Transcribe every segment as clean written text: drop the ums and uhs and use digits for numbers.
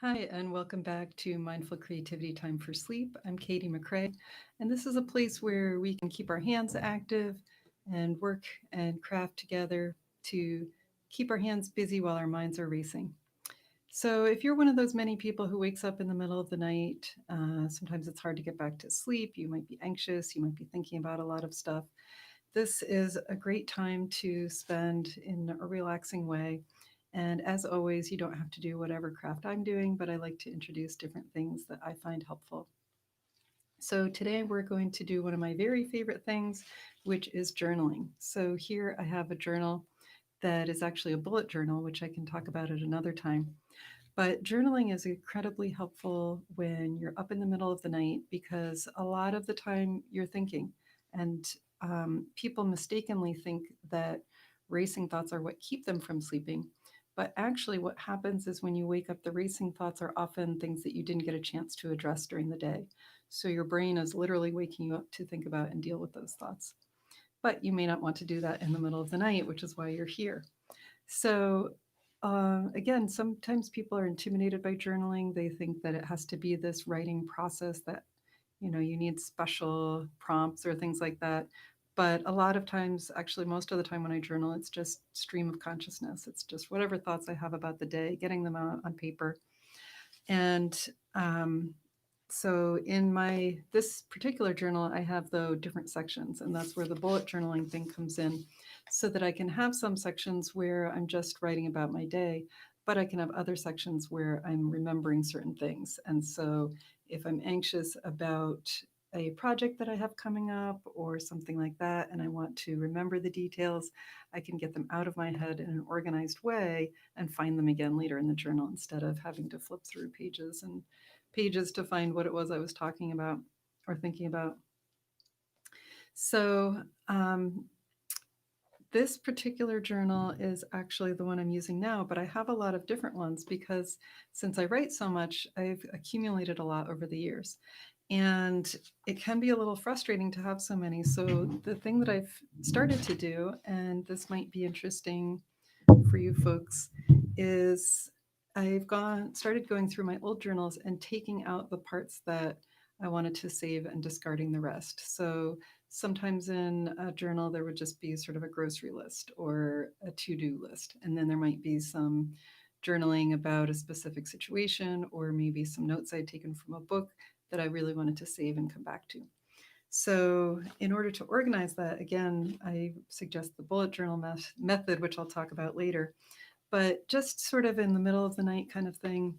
Hi, and welcome back to Mindful Creativity Time for Sleep. I'm Katie McCrae, and this is a place where we can keep our hands active and work and craft together to keep our hands busy while our minds are racing. So, if you're one of those many people who wakes up in the middle of the night, sometimes it's hard to get back to sleep. You might be anxious, you might be thinking about a lot of stuff. This is a great time to spend in a relaxing way. And as always, you don't have to do whatever craft I'm doing, but I like to introduce different things that I find helpful. So today we're going to do one of my very favorite things, which is journaling. So here I have a journal that is actually a bullet journal, which I can talk about at another time. But journaling is incredibly helpful when you're up in the middle of the night because a lot of the time you're thinking, and people mistakenly think that racing thoughts are what keep them from sleeping. But actually, what happens is when you wake up, the racing thoughts are often things that you didn't get a chance to address during the day. So your brain is literally waking you up to think about and deal with those thoughts. But you may not want to do that in the middle of the night, which is why you're here. So, again, sometimes people are intimidated by journaling. They think that it has to be this writing process that, you need special prompts or things like that. But a lot of times, actually, most of the time when I journal, it's just stream of consciousness. It's just whatever thoughts I have about the day, getting them out on paper. And so in my this particular journal, I have though different sections, and that's where the bullet journaling thing comes in, so that I can have some sections where I'm just writing about my day, but I can have other sections where I'm remembering certain things. And so if I'm anxious about a project that I have coming up or something like that, and I want to remember the details, I can get them out of my head in an organized way and find them again later in the journal instead of having to flip through pages and pages to find what it was I was talking about or thinking about. So, this particular journal is actually the one I'm using now, but I have a lot of different ones because since I write so much, I've accumulated a lot over the years. And it can be a little frustrating to have so many. So, the thing that I've started to do, and this might be interesting for you folks, is I've gone started going through my old journals and taking out the parts that I wanted to save and discarding the rest. So sometimes in a journal there would just be sort of a grocery list or a to-do list, and then there might be some journaling about a specific situation or maybe some notes I'd taken from a book that I really wanted to save and come back to. So, in order to organize that, again, I suggest the bullet journal method, which I'll talk about later. But just sort of in the middle of the night kind of thing,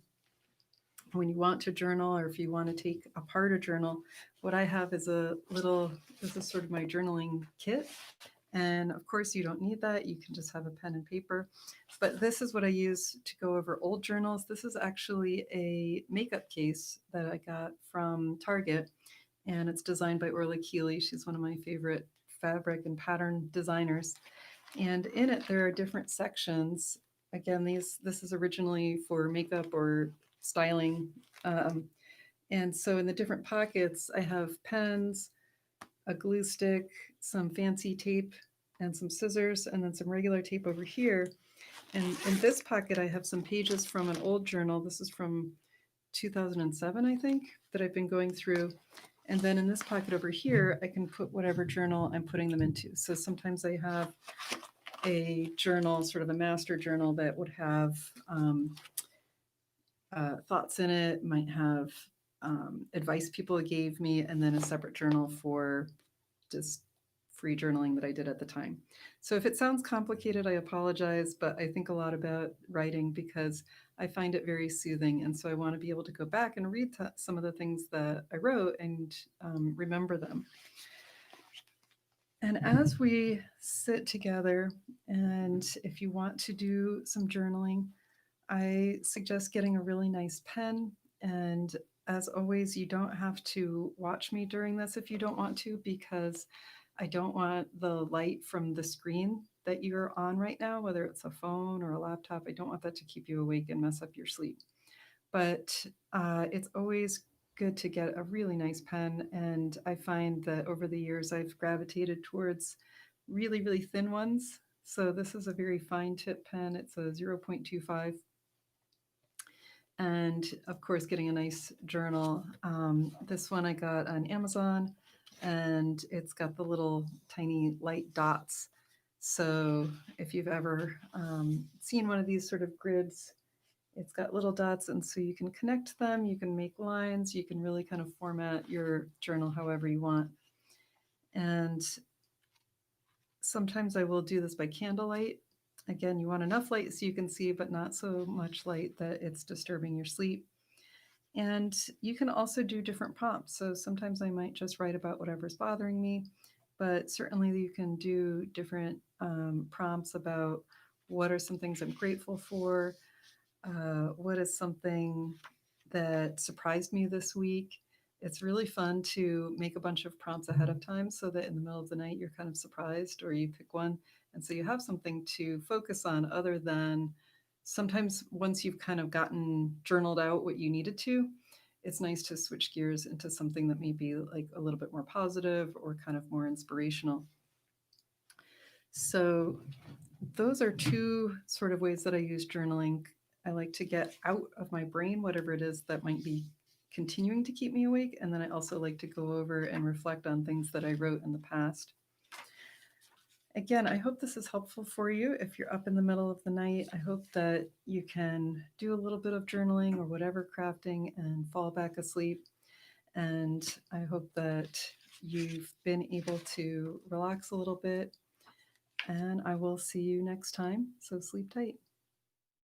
when you want to journal or if you want to take apart a journal, what I have is this is sort of my journaling kit. And of course, you don't need that. You can just have a pen and paper. But this is what I use to go over old journals. This is actually a makeup case that I got from Target, and it's designed by Orla Keeley. She's one of my favorite fabric and pattern designers. And in it, there are different sections. Again, this is originally for makeup or styling. Um, and so in the different pockets, I have pens, a glue stick, some fancy tape, and some scissors, and then some regular tape over here. And in this pocket, I have some pages from an old journal. This is from 2007, I think, that I've been going through. And then in this pocket over here, I can put whatever journal I'm putting them into. So sometimes I have a journal, sort of a master journal that would have thoughts in it, might have advice people gave me, and then a separate journal for just free journaling that I did at the time. So if it sounds complicated, I apologize, but I think a lot about writing because I find it very soothing. And so I want to be able to go back and read some of the things that I wrote and remember them. And as we sit together, and if you want to do some journaling, I suggest getting a really nice pen. And as always, you don't have to watch me during this if you don't want to, because I don't want the light from the screen that you're on right now, whether it's a phone or a laptop, I don't want that to keep you awake and mess up your sleep. But it's always good to get a really nice pen. And I find that over the years, I've gravitated towards really, really thin ones. So this is a very fine tip pen. It's a 0.25, and of course, getting a nice journal. This one I got on Amazon, and it's got the little tiny light dots. So if you've ever seen one of these sort of grids, it's got little dots, and so you can connect them, you can make lines, you can really kind of format your journal however you want. And sometimes I will do this by candlelight. Again, you want enough light so you can see, but not so much light that it's disturbing your sleep. And you can also do different prompts. So sometimes I might just write about whatever's bothering me, but certainly you can do different prompts about what are some things I'm grateful for, what is something that surprised me this week. It's really fun to make a bunch of prompts ahead of time so that in the middle of the night you're kind of surprised or you pick one. And so you have something to focus on other than sometimes once you've kind of gotten journaled out what you needed to, it's nice to switch gears into something that may be like a little bit more positive or kind of more inspirational. So those are two sort of ways that I use journaling. I like to get out of my brain whatever it is that might be continuing to keep me awake. And then I also like to go over and reflect on things that I wrote in the past. Again, I hope this is helpful for you if you're up in the middle of the night. I hope that you can do a little bit of journaling or whatever crafting and fall back asleep. And I hope that you've been able to relax a little bit. And I will see you next time. So sleep tight.